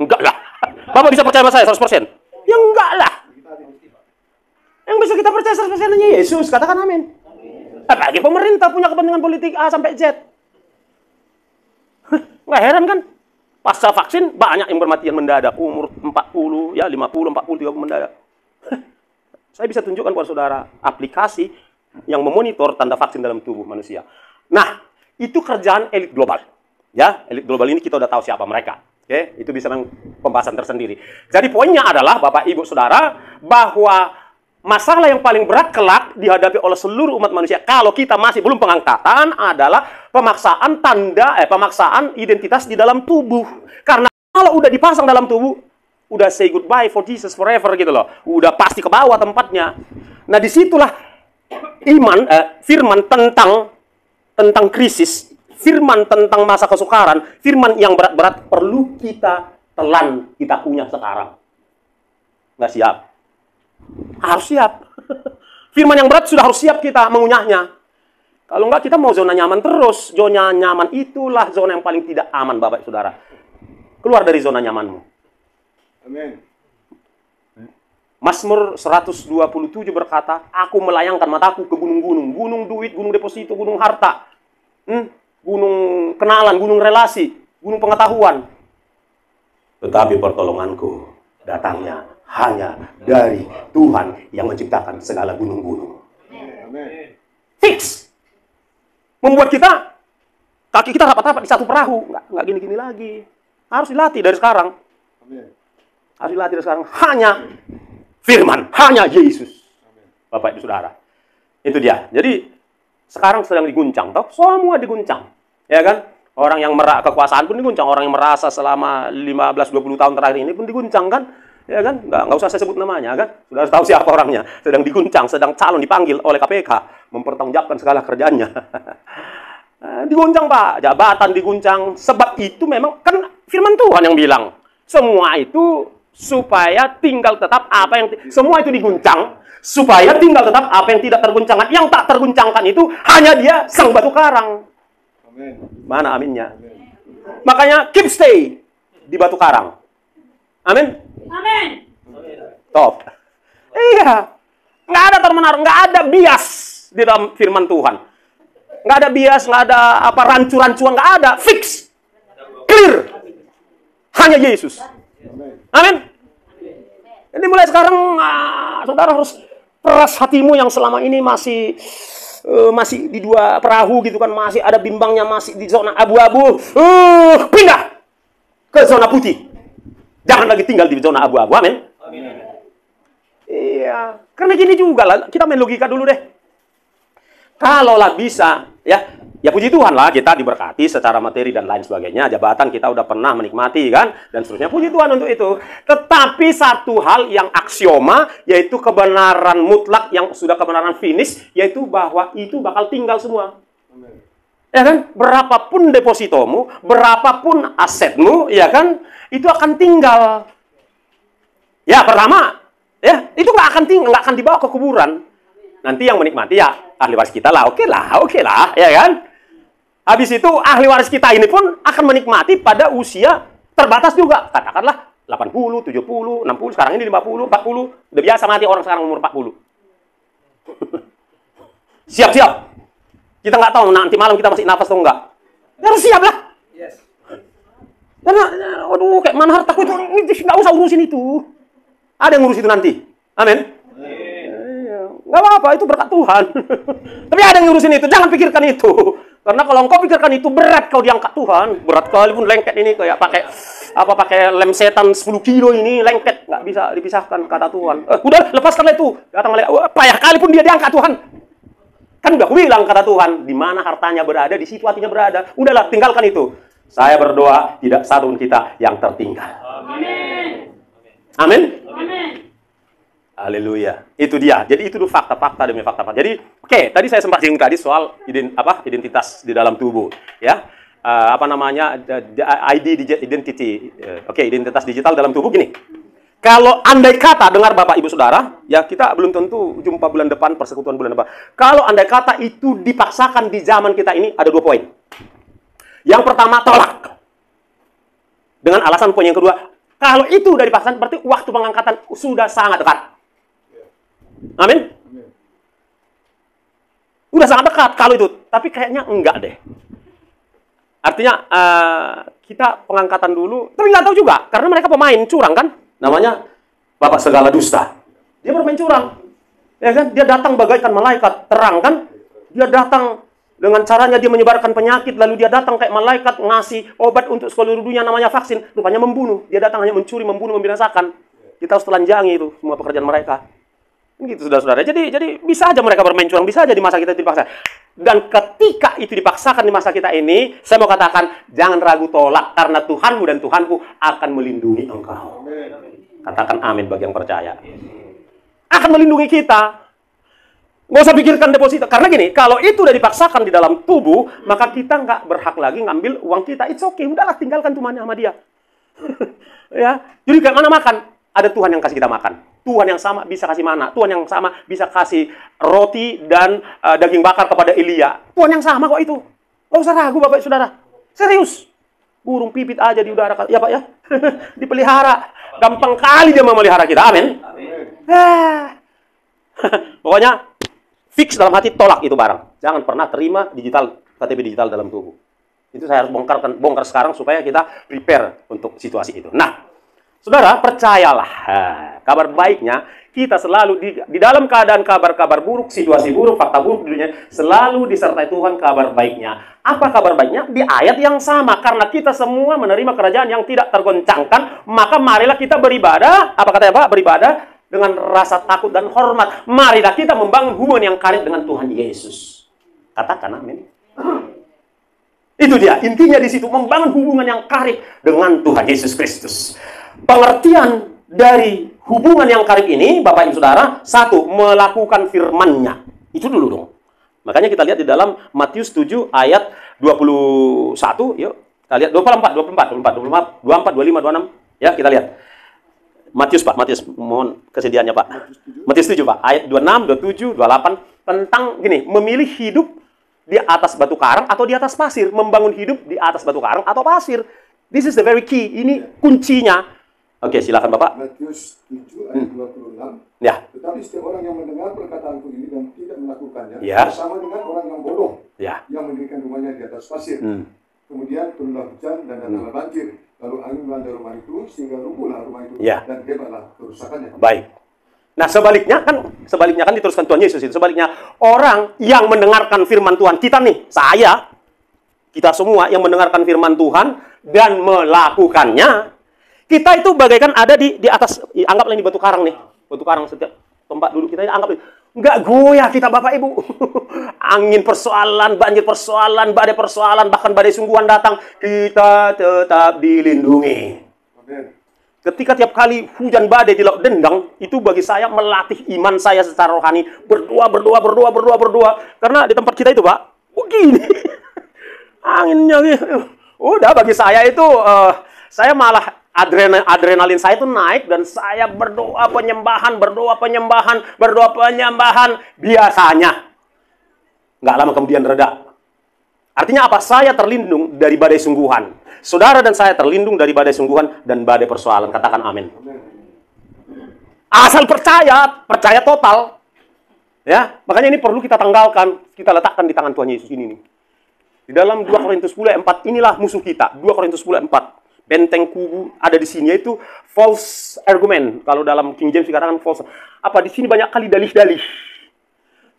Enggak lah. Bapak bisa percaya sama saya 100%? Ya enggak lah. Yang bisa kita percaya 100% hanya Yesus, katakan amin. Apalagi pemerintah punya kepentingan politik A sampai Z. Nggak heran kan? Pasca vaksin banyak yang bermatian mendadak, umur 40, ya 50, 40, 30 mendadak. Saya bisa tunjukkan kepada saudara aplikasi yang memonitor tanda vaksin dalam tubuh manusia. Nah, itu kerjaan elit global. Ya, elit global ini kita udah tahu siapa mereka. Oke, itu bisa pembahasan tersendiri. Jadi poinnya adalah Bapak Ibu Saudara bahwa masalah yang paling berat kelak dihadapi oleh seluruh umat manusia kalau kita masih belum pengangkatan adalah pemaksaan identitas di dalam tubuh. Karena kalau udah dipasang dalam tubuh, udah say goodbye for Jesus forever gitu loh. Udah pasti ke bawah tempatnya. Nah, disitulah firman tentang krisis, firman tentang masa kesukaran, firman yang berat-berat perlu kita telan, kita punya sekarang. Nggak siap. Harus siap. Firman yang berat sudah harus siap kita mengunyahnya. Kalau nggak, kita mau zona nyaman terus. Zona nyaman itulah zona yang paling tidak aman, Bapak Saudara. Keluar dari zona nyamanmu. Amin. Mazmur 127 berkata, aku melayangkan mataku ke gunung-gunung. Gunung duit, gunung deposito, gunung harta. Gunung kenalan, gunung relasi, gunung pengetahuan. Tetapi pertolonganku datangnya hanya dari Tuhan yang menciptakan segala gunung-gunung. Amin. Fix. Membuat kaki kita rapat-rapat di satu perahu. Nggak gini-gini lagi. Harus dilatih dari sekarang. Amin. Harus dilatih dari sekarang. Hanya firman, hanya Yesus. Bapak Ibu Saudara. Itu dia. Jadi sekarang sedang diguncang, toh? Semua diguncang. Ya kan? Orang yang kekuasaan pun diguncang, orang yang merasa selama 15-20 tahun terakhir ini pun diguncang kan? Ya kan? Nggak usah saya sebut namanya kan? Sudah tahu siapa orangnya. Sedang diguncang, sedang calon dipanggil oleh KPK mempertanggungjawabkan segala kerjaannya. Diguncang, Pak. Jabatan diguncang. Sebab itu memang kan firman Tuhan yang bilang, semua itu supaya tinggal tetap apa yang semua itu diguncang supaya tinggal tetap apa yang tidak terguncangkan. Yang tak terguncangkan itu hanya dia sang batu karang. Amin. Mana aminnya? Amin. Makanya keep stay di batu karang. Amin. Amin. Top. Iya. Nggak ada termenara, nggak ada bias di dalam firman Tuhan. Nggak ada bias, nggak ada apa rancu-rancuan, nggak ada. Fix. Clear. Hanya Yesus. Amin. Jadi mulai sekarang saudara harus peras hatimu yang selama ini masih di dua perahu gitu kan, masih ada bimbangnya, masih di zona abu-abu. Pindah ke zona putih. Jangan lagi tinggal di zona abu-abu. Amin. Iya. Karena gini juga lah, kita main logika dulu deh. Kalaulah bisa, ya puji Tuhan lah kita diberkati secara materi dan lain sebagainya. Jabatan kita udah pernah menikmati kan, dan seterusnya. Puji Tuhan untuk itu. Tetapi satu hal yang aksioma, yaitu kebenaran mutlak yang sudah kebenaran finish, yaitu bahwa itu bakal tinggal semua. Ya kan? Berapapun depositomu, berapapun asetmu, ya kan? Itu akan tinggal. Ya, pertama, ya, itu nggak akan dibawa ke kuburan. Nanti yang menikmati ya ahli waris kita lah, oke lah, ya kan? Habis itu ahli waris kita ini pun akan menikmati pada usia terbatas juga. Katakanlah 80, 70, 60, sekarang ini 50, 40. Udah biasa mati orang sekarang umur 40. Siap-siap. Kita nggak tahu nanti malam kita masih nafas atau enggak. Ya harus siap lah. Yes. Karena, aduh, kayak mana hartaku itu, nggak usah urusin itu. Ada yang ngurus itu nanti. Amin. Nggak apa-apa, itu berkat Tuhan. Tapi ada yang ngurusin itu, jangan pikirkan itu. Karena kalau engkau pikirkan itu, berat kau diangkat Tuhan. Berat kali pun lengket ini, kayak pakai lem setan 10 kilo ini, lengket. Nggak bisa dipisahkan, kata Tuhan. Udah, lepaskanlah itu. Datang malaikat, payah kali pun dia diangkat Tuhan. Kan udah aku bilang, kata Tuhan, di mana hartanya berada, di situ hatinya berada. Udahlah, tinggalkan itu. Saya berdoa, tidak satu pun kita yang tertinggal. Amin. Amin. Amin. Haleluya. Itu dia. Jadi itu fakta-fakta demi fakta-fakta. Jadi, oke, tadi saya sempat singgung tadi soal identitas di dalam tubuh, ya. Identity. Identitas digital dalam tubuh gini. Kalau andai kata dengar Bapak Ibu Saudara, ya kita belum tentu jumpa bulan depan, persekutuan bulan depan. Kalau andai kata itu dipaksakan di zaman kita ini, ada 2 poin. Yang pertama, tolak. Dengan alasan poin yang kedua, kalau itu udah dipaksakan, berarti waktu pengangkatan sudah sangat dekat. Amin. Udah sangat dekat kalau itu, tapi kayaknya enggak deh. Artinya kita pengangkatan dulu, tapi nggak tahu juga karena mereka pemain curang kan, namanya Bapak segala dusta. Dia bermain curang, ya kan? Dia datang bagaikan malaikat terang kan? Dia datang dengan caranya dia menyebarkan penyakit, lalu dia datang kayak malaikat ngasih obat untuk seluruh dunia namanya vaksin, rupanya membunuh. Dia datang hanya mencuri, membunuh, membinasakan. Kita harus telanjangi itu semua pekerjaan mereka. Gitu, saudara-saudara. Jadi bisa aja mereka bermain curang, bisa aja di masa kita itu dipaksa. Dan ketika itu dipaksakan di masa kita ini, saya mau katakan, jangan ragu tolak, karena Tuhanmu dan Tuhanku akan melindungi engkau. Katakan amin bagi yang percaya. Akan melindungi kita. Nggak usah pikirkan deposito. Karena gini, kalau itu udah dipaksakan di dalam tubuh, maka kita nggak berhak lagi ngambil uang kita. It's okay, udahlah tinggalkan tumannya sama dia. Ya, jadi kayak mana makan? Ada Tuhan yang kasih kita makan. Tuhan yang sama bisa kasih mana. Tuhan yang sama bisa kasih roti dan daging bakar kepada Elia. Tuhan yang sama kok itu. Nggak usah ragu Bapak Saudara. Serius. Burung pipit aja di udara. Ya Pak ya. Dipelihara. Gampang kali dia memelihara kita. Amin. Pokoknya fix dalam hati, tolak itu barang. Jangan pernah terima KTP digital dalam tubuh. Itu saya harus bongkar sekarang supaya kita prepare untuk situasi itu. Nah, saudara, percayalah, kabar baiknya, kita selalu di dalam keadaan kabar-kabar buruk, situasi buruk, fakta buruk di dunia, selalu disertai Tuhan kabar baiknya. Apa kabar baiknya? Di ayat yang sama, karena kita semua menerima kerajaan yang tidak tergoncangkan, maka marilah kita beribadah, apa katanya Pak? Beribadah dengan rasa takut dan hormat. Marilah kita membangun hubungan yang karib dengan Tuhan Yesus. Katakan amin. Itu dia, intinya di situ, membangun hubungan yang karib dengan Tuhan Yesus Kristus. Pengertian dari hubungan yang karib ini, Bapak Ibu Saudara, satu, melakukan firman-Nya. Itu dulu dong. Makanya kita lihat di dalam Matius 7 ayat 21, yuk. Kita lihat 24, 25, 26. Ya, kita lihat. Matius, Pak. Matius, mohon kesediaannya, Pak. Matius 7, Pak. Ayat 26, 27, 28. Tentang gini, memilih hidup di atas batu karang atau di atas pasir. Membangun hidup di atas batu karang atau pasir. This is the very key. Ini kuncinya. Oke, silakan Bapak. Matius 7 ayat 26. Ya. Tetapi setiap orang yang mendengar perkataanku ini dan tidak melakukannya, Ya. sama dengan orang yang bodoh, Ya. yang mendirikan rumahnya di atas pasir. Kemudian turunlah hujan dan datanglah banjir. Lalu angin melanda rumah itu sehingga rubuhlah rumah itu, Ya. dan hebatlah kerusakannya. Baik. Nah, sebaliknya kan diteruskan Tuhan Yesus itu. Sebaliknya, orang yang mendengarkan firman Tuhan, kita nih, kita semua yang mendengarkan firman Tuhan dan melakukannya, kita itu bagaikan ada di atas, anggaplah ini batu karang nih. Batu karang setiap tempat duduk kita ini anggap nggak goyah kita Bapak Ibu. Angin persoalan, banjir persoalan, badai persoalan, bahkan badai sungguhan datang, kita tetap dilindungi. Ketika tiap kali hujan badai di laut dendang, itu bagi saya melatih iman saya secara rohani. Berdoa. Karena di tempat kita itu Pak, begini. Anginnya gitu. Udah bagi saya itu, saya malah adrenalin saya itu naik dan saya berdoa penyembahan. Biasanya nggak lama kemudian reda. Artinya apa? Saya terlindung dari badai sungguhan. Saudara dan saya terlindung dari badai sungguhan dan badai persoalan. Katakan amin. Asal percaya total. Ya, makanya ini perlu kita tanggalkan, kita letakkan di tangan Tuhan Yesus ini nih. Di dalam 2 Korintus 10:4 inilah musuh kita. 2 Korintus 10:4. Benteng kubu ada di sini itu false argument. Kalau dalam King James dikatakan false. Apa di sini banyak kali dalih-dalih.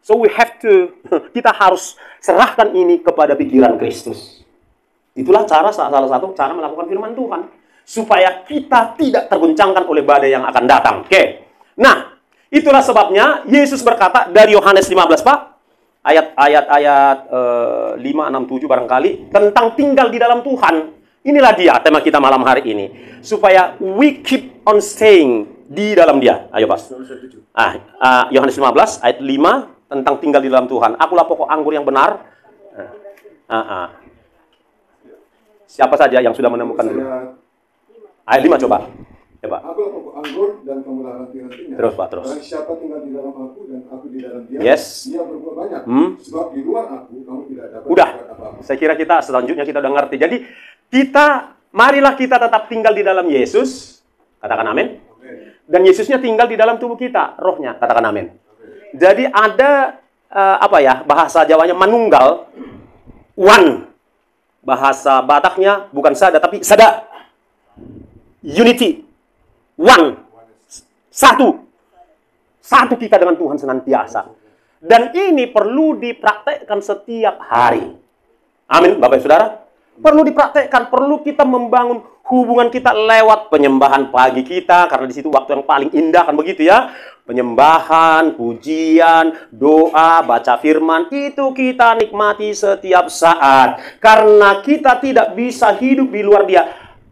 So kita harus serahkan ini kepada pikiran Kristus. Itulah salah satu cara melakukan firman Tuhan. Supaya kita tidak terguncangkan oleh badai yang akan datang. Oke. Nah, itulah sebabnya Yesus berkata dari Yohanes 15 Pak. Ayat 5, 6, 7 barangkali. Tentang tinggal di dalam Tuhan. Inilah dia tema kita malam hari ini. Supaya we keep on staying di dalam dia. Ayo Pas. Yohanes 15 ayat 5 tentang tinggal di dalam Tuhan. Akulah pokok anggur yang benar. Siapa saja yang sudah menemukan dulu? Ayat 5 coba. Akulah pokok anggur dan kamulah ranting-rantingnya. Terus Pak, terus. Barang siapa tinggal di dalam aku dan aku di dalam dia, Yes. dia berbuah banyak. Sebab di luar aku, kamu tidak dapat Udah. apa-apa. Saya kira kita selanjutnya kita udah ngerti. Jadi marilah kita tetap tinggal di dalam Yesus. Katakan amin. Dan Yesusnya tinggal di dalam tubuh kita, rohnya. Katakan amin. Jadi ada bahasa Jawanya manunggal, one. Bahasa Bataknya bukan sada tapi sada. Unity. One. Satu kita dengan Tuhan senantiasa. Dan ini perlu dipraktekkan setiap hari. Amin, Bapak Ibu Saudara. Perlu dipraktekkan, perlu kita membangun hubungan kita lewat penyembahan pagi kita. Karena di situ waktu yang paling indah, kan begitu ya. Penyembahan, pujian, doa, baca firman, itu kita nikmati setiap saat. Karena kita tidak bisa hidup di luar dia.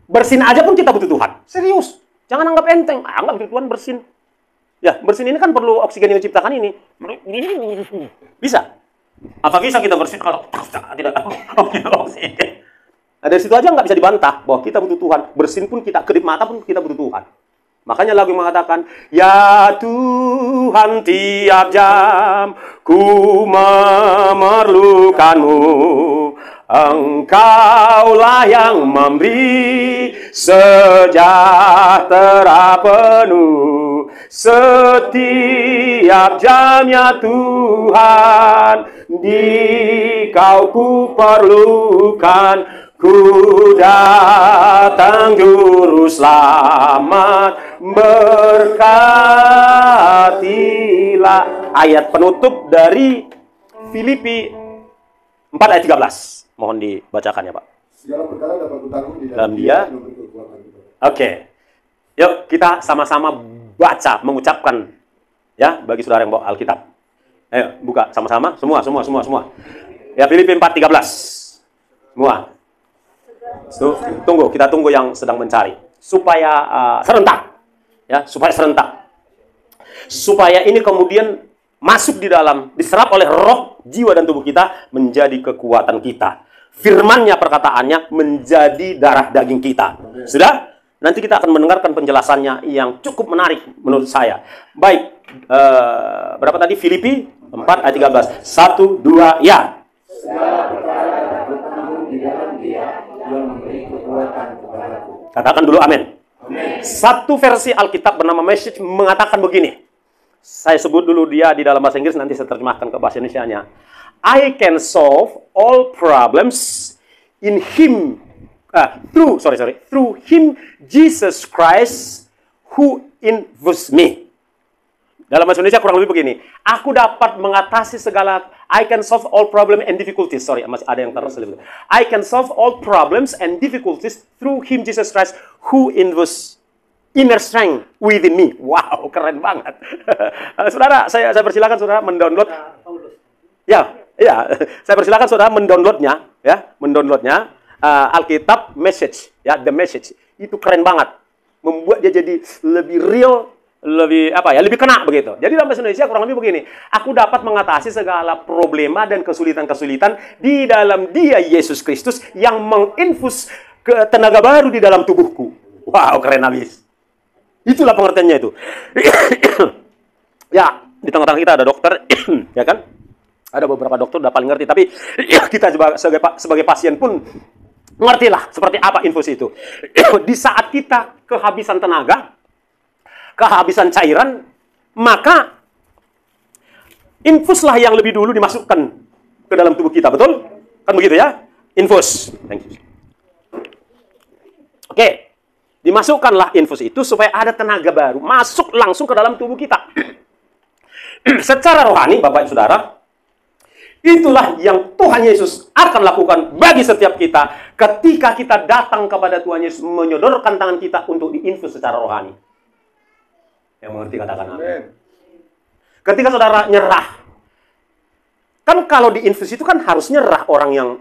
Bersin aja pun kita butuh Tuhan. Serius. Jangan anggap enteng. Anggap Tuhan bersin. Ya, bersin ini kan perlu oksigen yang diciptakan ini. Bisa. Apa bisa kita bersin kalau tidak oksigen? Nah, dari situ aja nggak bisa dibantah bahwa kita butuh Tuhan. Bersin pun kita, kedip mata pun kita butuh Tuhan. Makanya lagu mengatakan, ya Tuhan tiap jam ku memerlukanmu. Engkaulah yang memberi sejahtera penuh setiap jamnya Tuhan, di Kau ku perlukan, ku datang juru selamat, berkatilah. Ayat penutup dari Filipi 4 ayat 13. Mohon dibacakan ya Pak. Segala perkara dapat kutanggung di dalam dia. Oke. Yuk kita sama-sama baca, mengucapkan ya bagi saudara yang bawa Alkitab. Ayo buka sama-sama, semua. Ya Filipi 4:13. Semua. Kita tunggu yang sedang mencari. Supaya serentak. Ya, supaya serentak. Supaya ini kemudian masuk di dalam, diserap oleh roh, jiwa dan tubuh kita menjadi kekuatan kita. Firman-Nya, perkataannya menjadi darah daging kita. Sudah? Nanti kita akan mendengarkan penjelasannya yang cukup menarik menurut saya. Baik, berapa tadi? Filipi 4 ayat 13. 1, 2, ya. Katakan dulu amin. Satu versi Alkitab bernama Message mengatakan begini. Saya sebut dulu dia di dalam bahasa Inggris, nanti saya terjemahkan ke bahasa Indonesianya. I can solve all problems in Him, through Him, Jesus Christ, who infuses me. Dalam bahasa Indonesia kurang lebih begini. Aku dapat mengatasi segala, I can solve all problems and difficulties. Sorry, masih ada yang terselip. I can solve all problems and difficulties through Him, Jesus Christ, who infuses inner strength within me. Wow, keren banget. Saudara, saya persilakan saudara mendownload. Ya, saya persilakan saudara mendownloadnya, ya, Alkitab Message, ya, The Message. Itu keren banget. Membuat dia jadi lebih real, lebih kena begitu. Jadi dalam bahasa Indonesia kurang lebih begini. Aku dapat mengatasi segala problema dan kesulitan-kesulitan di dalam Dia Yesus Kristus yang menginfus tenaga baru di dalam tubuhku. Wow, keren habis. Itulah pengertiannya itu. Ya, di tengah-tengah kita ada dokter, ya kan? Ada beberapa dokter udah paling ngerti, tapi kita sebagai pasien pun ngertilah seperti apa infus itu. Di saat kita kehabisan tenaga, kehabisan cairan, maka infuslah yang lebih dulu dimasukkan ke dalam tubuh kita, betul? Kan begitu ya? Infus. Thank you. Oke. Dimasukkanlah infus itu supaya ada tenaga baru masuk langsung ke dalam tubuh kita. Secara rohani, Bapak Saudara, itulah yang Tuhan Yesus akan lakukan bagi setiap kita ketika kita datang kepada Tuhan Yesus menyodorkan tangan kita untuk diinfus secara rohani. Yang mengerti katakan amin. Ketika saudara nyerah, kan kalau diinfus itu kan harus nyerah orang yang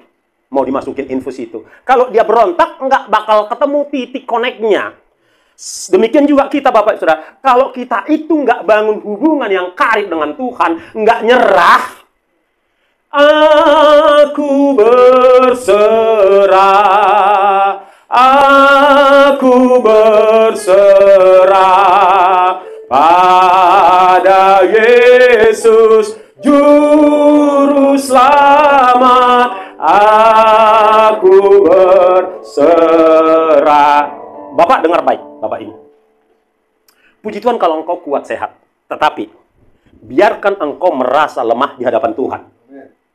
mau dimasukin infus itu. Kalau dia berontak, nggak bakal ketemu titik connect-nya. Demikian juga kita, Bapak Saudara. Kalau kita itu nggak bangun hubungan yang karib dengan Tuhan, nggak nyerah, aku berserah, aku berserah pada Yesus, Juru Selamat. Aku berserah. Bapak dengar baik, Bapak ini. Puji Tuhan kalau engkau kuat sehat. Tetapi, biarkan engkau merasa lemah di hadapan Tuhan.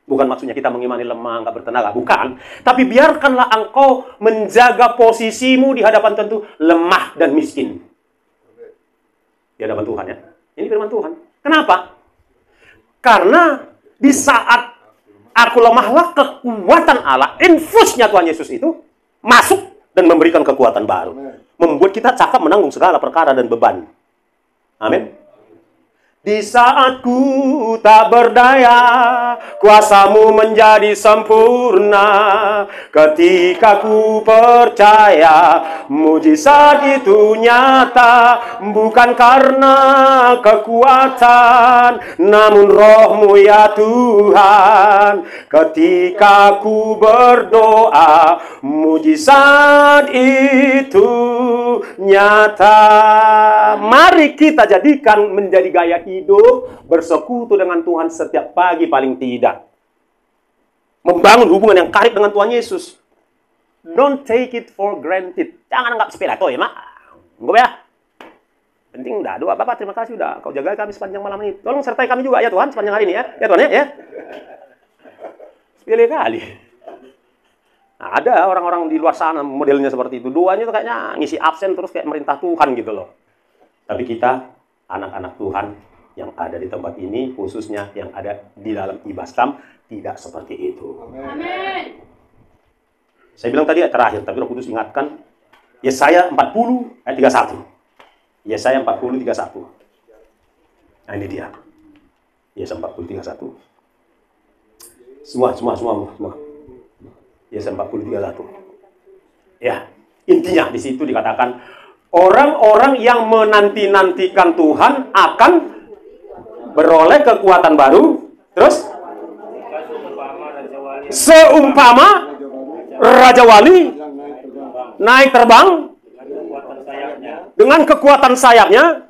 Bukan maksudnya kita mengimani lemah, nggak bertenaga. Bukan. Tapi biarkanlah engkau menjaga posisimu di hadapan tentu lemah dan miskin. Di hadapan Tuhan ya. Ini firman Tuhan. Kenapa? Karena di saat aku lemahlah, kekuatan Allah, infusnya Tuhan Yesus itu masuk dan memberikan kekuatan baru. Membuat kita cakap menanggung segala perkara dan beban. Amin. Di saat ku tak berdaya, kuasamu menjadi sempurna. Ketika ku percaya, mujizat itu nyata. Bukan karena kekuatan, namun rohmu ya Tuhan. Ketika ku berdoa, mujizat itu nyata. Mari kita jadikan menjadi gaya hidup, bersekutu dengan Tuhan setiap pagi paling tidak. Membangun hubungan yang karib dengan Tuhan Yesus. Don't take it for granted. Jangan anggap sepele. Toh ya, Mak. Enggak ya. Penting udah. Doa Bapak, terima kasih udah kau jaga kami sepanjang malam ini. Tolong sertai kami juga ya Tuhan sepanjang hari ini ya. Ya Tuhan ya. Sepele kali. Nah, ada orang-orang di luar sana modelnya seperti itu. Doanya tuh kayaknya ngisi absen terus kayak merintah Tuhan gitu loh. Tapi kita anak-anak Tuhan yang ada di tempat ini, khususnya yang ada di dalam Ibastam, tidak seperti itu. Amin. Saya bilang tadi terakhir, tapi Roh Kudus ingatkan, Yesaya 40 ayat 31. Yesaya 40 31. Nah ini dia. Yesaya 40 31. Semua. Yesaya 40 31. Ya, intinya di situ dikatakan, orang-orang yang menanti-nantikan Tuhan akan beroleh kekuatan baru. Terus? Seumpama Raja Wali naik terbang dengan kekuatan sayapnya.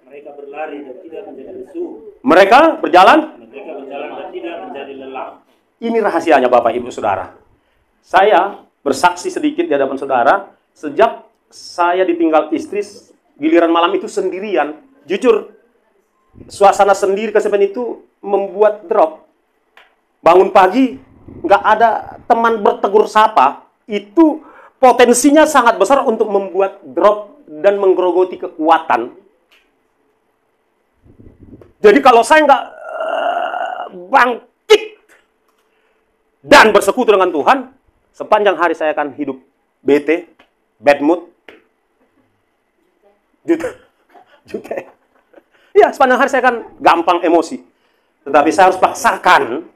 Mereka berjalan dan tidak menjadi lelah. Ini rahasianya Bapak Ibu Saudara. Saya bersaksi sedikit di hadapan saudara, sejak saya ditinggal istri, giliran malam itu sendirian. Jujur, suasana sendiri kesepian itu membuat drop. Bangun pagi, nggak ada teman bertegur sapa. Itu potensinya sangat besar untuk membuat drop dan menggerogoti kekuatan. Jadi kalau saya nggak bangkit dan bersekutu dengan Tuhan, sepanjang hari saya akan hidup bete, bad mood, Jutek. Ya, sepanjang hari saya kan gampang emosi. Tetapi saya harus paksakan.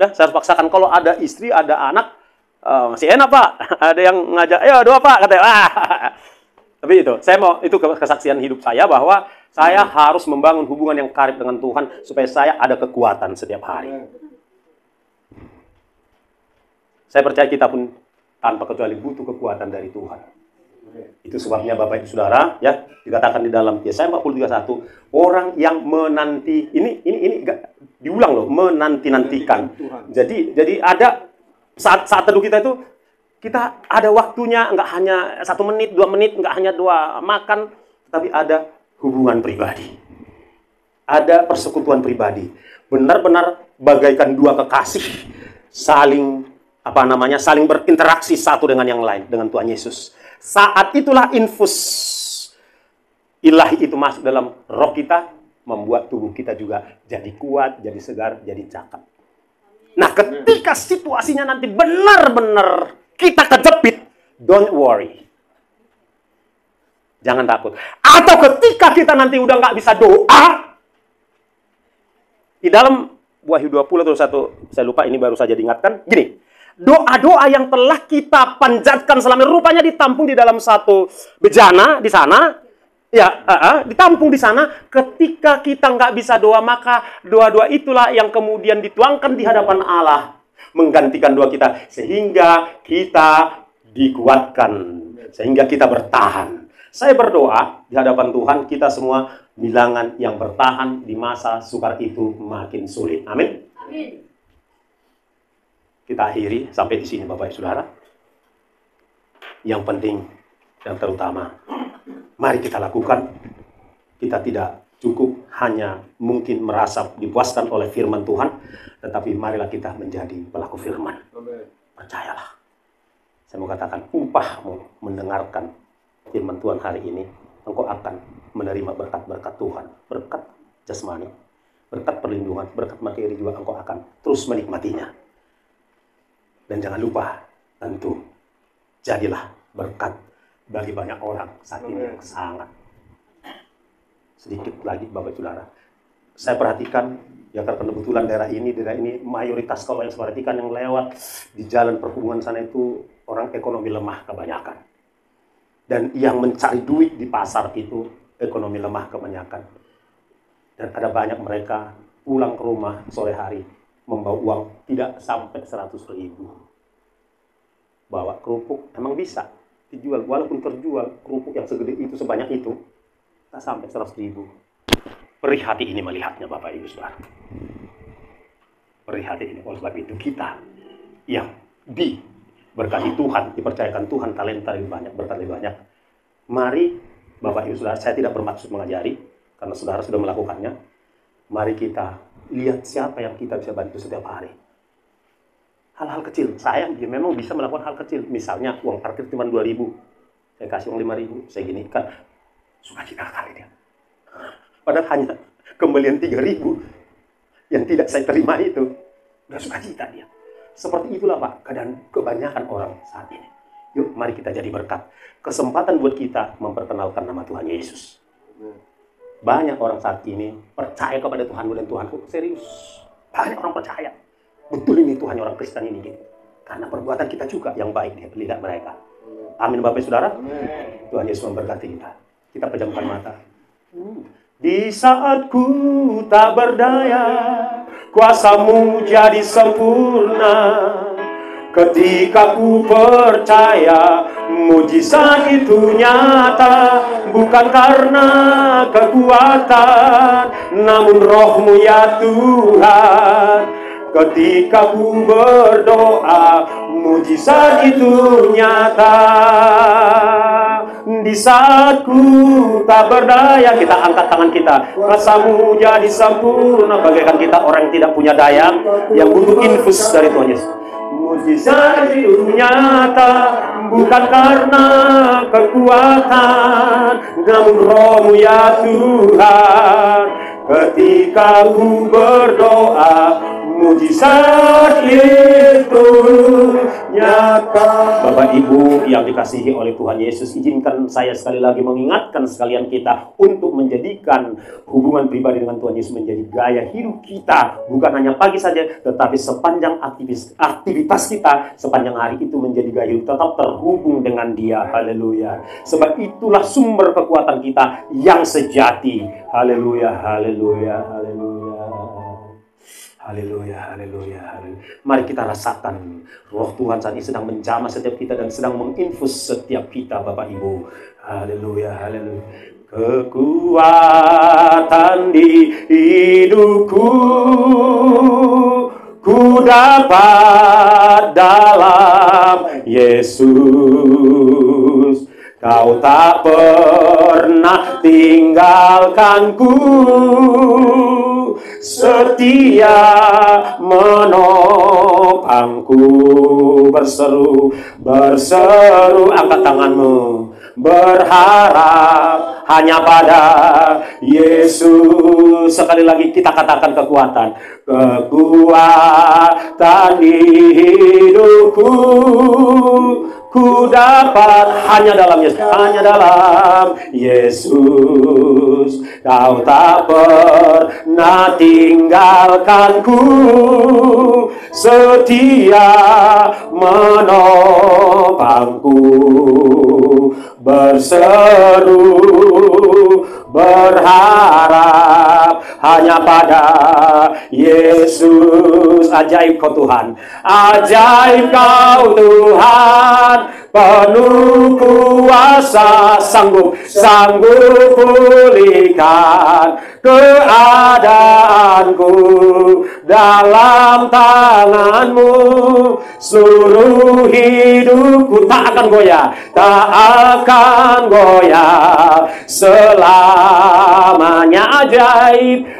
Ya, saya harus paksakan. Kalau ada istri, ada anak, masih enak Pak. Ada yang ngajak, ayo doa Pak. Katanya, Tapi itu kesaksian hidup saya bahwa saya harus membangun hubungan yang karib dengan Tuhan supaya saya ada kekuatan setiap hari. Saya percaya kita pun tanpa kecuali butuh kekuatan dari Tuhan. Itu sebabnya Bapak Ibu Saudara, ya, dikatakan di dalam Yesaya 40:31, orang yang menanti ini diulang loh, menanti-nantikan. Jadi ada saat teduh kita itu kita ada waktunya, nggak hanya 1 menit, 2 menit, nggak hanya 2 makan, tapi ada hubungan pribadi. Ada persekutuan pribadi. Benar-benar bagaikan 2 kekasih saling berinteraksi satu dengan yang lain, dengan Tuhan Yesus. Saat itulah infus ilahi itu masuk dalam roh kita, membuat tubuh kita juga jadi kuat, jadi segar, jadi cakep. Nah, ketika situasinya nanti benar-benar kita kejepit, don't worry. Jangan takut. Atau ketika kita nanti udah nggak bisa doa, di dalam Wahyu 20:1, saya lupa ini baru saja diingatkan, gini. Doa-doa yang telah kita panjatkan selama rupanya ditampung di dalam satu bejana di sana. Ya, ditampung di sana. Ketika kita nggak bisa doa, maka doa-doa itulah yang kemudian dituangkan di hadapan Allah. Menggantikan doa kita. Sehingga kita dikuatkan. Sehingga kita bertahan. Saya berdoa di hadapan Tuhan, kita semua bilangan yang bertahan di masa sukar itu makin sulit. Amin. Amin. Kita akhiri sampai di sini Bapak Ibu Saudara. Yang penting dan terutama, mari kita lakukan. Kita tidak cukup hanya mungkin merasa dipuaskan oleh firman Tuhan, tetapi marilah kita menjadi pelaku firman. Percayalah. Saya mau katakan, upahmu mendengarkan firman Tuhan hari ini, engkau akan menerima berkat-berkat Tuhan. Berkat jasmani, berkat perlindungan, berkat materi juga engkau akan terus menikmatinya. Dan jangan lupa, tentu, jadilah berkat bagi banyak orang saat ini yang sangat. Sedikit lagi Bapak Saudara. Saya perhatikan, ya karena kebetulan daerah ini mayoritas kalau yang saya perhatikan yang lewat di jalan perhubungan sana itu orang ekonomi lemah kebanyakan. Dan yang mencari duit di pasar itu ekonomi lemah kebanyakan. Dan ada banyak mereka pulang ke rumah sore hari membawa uang tidak sampai 100.000. Bawa kerupuk, emang bisa dijual, walaupun terjual kerupuk yang segede itu, sebanyak itu, tak sampai 100.000. Perih hati ini melihatnya Bapak Ibu Saudara. Perih hati ini, oleh sebab itu kita yang diberkati Tuhan, dipercayakan Tuhan talenta lebih banyak, berkat lebih banyak. Mari Bapak Ibu Saudara, saya tidak bermaksud mengajari, karena saudara sudah melakukannya. Mari kita lihat siapa yang kita bisa bantu setiap hari. Hal-hal kecil. Saya memang bisa melakukan hal kecil. Misalnya uang parkir cuma 2.000. Saya kasih uang 5.000. Saya gini kan. Sukacita kali dia. Padahal hanya kembalian 3.000 yang tidak saya terima itu. Udah sukacita dia. Seperti itulah Pak. Keadaan kebanyakan orang saat ini. Yuk mari kita jadi berkat. Kesempatan buat kita memperkenalkan nama Tuhan Yesus. Banyak orang saat ini percaya kepada Tuhan dan Tuhanku. Serius. Banyak orang percaya. Betul ini Tuhan orang Kristen ini. Gitu. Karena perbuatan kita juga yang baik di lidah mereka. Amin Bapak Saudara. Tuhan Yesus memberkati kita. Kita pejamkan mata. Di saat ku tak berdaya, kuasa-Mu jadi sempurna. Ketika ku percaya, mujizat itu nyata, bukan karena kekuatan, namun Roh-Mu ya Tuhan. Ketika ku berdoa, mujizat itu nyata. Di saat ku tak berdaya, kita angkat tangan kita. Kuasa-Mu jadi sempurna, bagaikan kita orang yang tidak punya daya, yang butuh infus dari Tuhan Yesus. Mujizat itu nyata, bukan karena kekuatan, namun Roh-Mu ya Tuhan. Ketika ku berdoa, mujizat itu nyata. Bapak Ibu yang dikasihi oleh Tuhan Yesus, izinkan saya sekali lagi mengingatkan sekalian kita untuk menjadikan hubungan pribadi dengan Tuhan Yesus menjadi gaya hidup kita, bukan hanya pagi saja, tetapi sepanjang aktivitas kita sepanjang hari itu menjadi gaya hidup tetap terhubung dengan Dia. Haleluya. Sebab itulah sumber kekuatan kita yang sejati. Haleluya, haleluya, haleluya. Haleluya, haleluya, haleluya. Mari kita rasakan Roh Tuhan saat ini sedang menjamah setiap kita dan sedang menginfus setiap kita, Bapak Ibu. Haleluya, haleluya. Kekuatan di hidupku ku dapat dalam Yesus. Kau tak pernah tinggalkanku, setia menopangku. Berseru, angkat tanganmu, berharap hanya pada Yesus. Sekali lagi kita katakan kekuatan di hidupku ku dapat hanya dalam Yesus, hanya dalam Yesus. Kau tak pernah tinggalkanku, setia menopangku. Berseru, berharap hanya pada Yesus. Ajaib kau Tuhan, ajaib kau Tuhan, penuh kuasa, sanggup pulihkan keadaanku. Dalam tanganmu seluruh hidupku tak akan goyah, selamanya.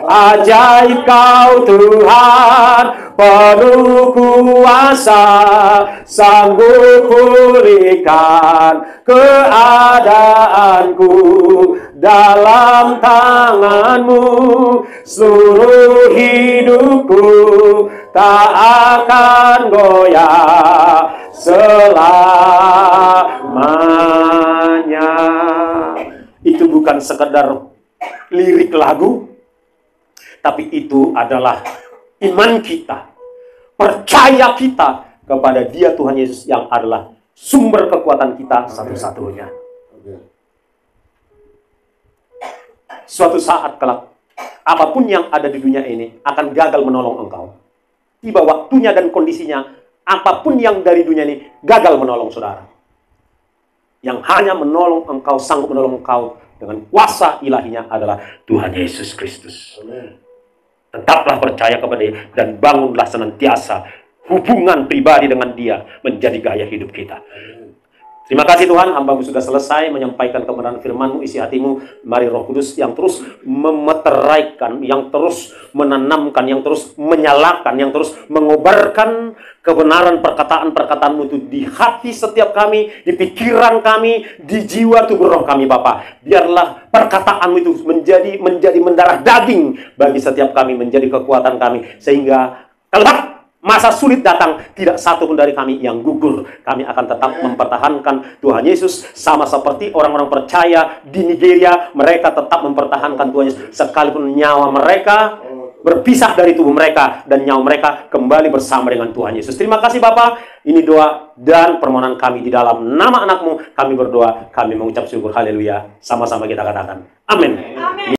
Ajaib kau Tuhan, penuh kuasa, sanggup pulihkan keadaanku. Dalam tanganmu seluruh hidupku tak akan goyah selamanya. Itu bukan sekedar lirik lagu, tapi itu adalah iman kita, percaya kita kepada Dia Tuhan Yesus yang adalah sumber kekuatan kita satu-satunya. Suatu saat kelak, apapun yang ada di dunia ini akan gagal menolong engkau. Tiba waktunya dan kondisinya, apapun yang dari dunia ini gagal menolong saudara. Yang hanya menolong engkau, sanggup menolong engkau dengan kuasa ilahinya adalah Tuhan Yesus Kristus. Tetaplah percaya kepada Dia dan bangunlah senantiasa hubungan pribadi dengan Dia menjadi gaya hidup kita. Terima kasih Tuhan, hamba-Mu sudah selesai menyampaikan kebenaran firman-Mu, isi hatimu. Mari Roh Kudus yang terus memeteraikan, yang terus menanamkan, yang terus menyalakan, yang terus mengobarkan kebenaran perkataan-perkataan-Mu itu di hati setiap kami, di pikiran kami, di jiwa tubuh roh kami, Bapa. Biarlah perkataan-Mu itu menjadi mendarah daging bagi setiap kami, menjadi kekuatan kami, sehingga kelak masa sulit datang, tidak satu pun dari kami yang gugur. Kami akan tetap mempertahankan Tuhan Yesus, sama seperti orang-orang percaya di Nigeria. Mereka tetap mempertahankan Tuhan Yesus, sekalipun nyawa mereka berpisah dari tubuh mereka, dan nyawa mereka kembali bersama dengan Tuhan Yesus. Terima kasih Bapa. Ini doa dan permohonan kami di dalam nama anak-Mu. Kami berdoa, kami mengucap syukur. Haleluya. Sama-sama kita katakan amin.